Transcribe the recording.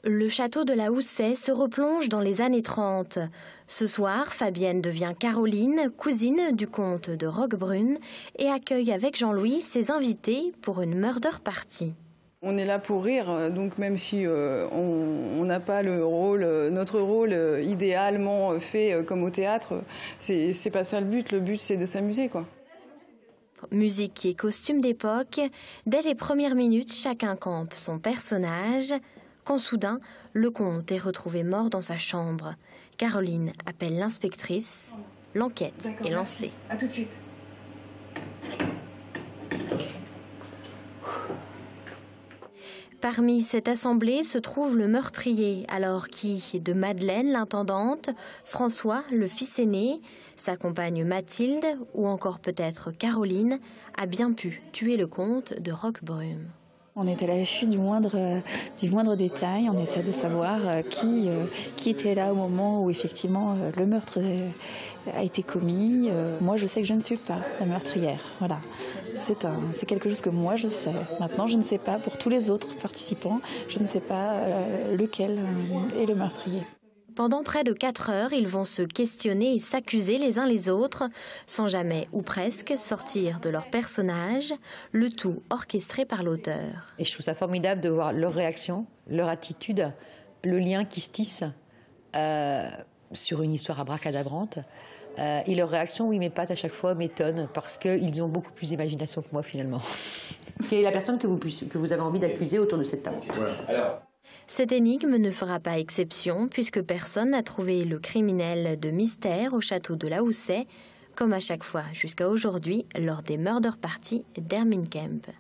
Le château de la Houssaye se replonge dans les années 30. Ce soir, Fabienne devient Caroline, cousine du comte de Roquebrune, et accueille avec Jean-Louis ses invités pour une murder party. On est là pour rire, donc même si on n'a pas le rôle, notre rôle idéalement fait comme au théâtre, c'est pas ça le but. Le but, c'est de s'amuser, quoi. Musique et costumes d'époque, dès les premières minutes, chacun campe son personnage. Quand soudain, le comte est retrouvé mort dans sa chambre. Caroline appelle l'inspectrice. L'enquête est lancée. À tout de suite. Parmi cette assemblée se trouve le meurtrier, alors qui, de Madeleine, l'intendante, François, le fils aîné, sa compagne Mathilde ou encore peut-être Caroline, a bien pu tuer le comte de Roquebrune. On est à l'affût du moindre détail, on essaie de savoir qui était là au moment où effectivement le meurtre a été commis. Moi je sais que je ne suis pas la meurtrière, voilà. C'est quelque chose que moi je sais. Maintenant je ne sais pas pour tous les autres participants, je ne sais pas lequel est le meurtrier. Pendant près de 4 heures, ils vont se questionner et s'accuser les uns les autres, sans jamais, ou presque, sortir de leur personnage, le tout orchestré par l'auteur. Et je trouve ça formidable de voir leur réaction, leur attitude, le lien qui se tisse sur une histoire abracadabrante. Et leur réaction, oui, mes pattes à chaque fois m'étonnent parce qu'ils ont beaucoup plus d'imagination que moi finalement. Quelle est la personne que vous avez envie d'accuser autour de cette table? Cette énigme ne fera pas exception puisque personne n'a trouvé le criminel de mystère au château de la Houssaye, comme à chaque fois jusqu'à aujourd'hui lors des murder parties d'Hermine Kemp.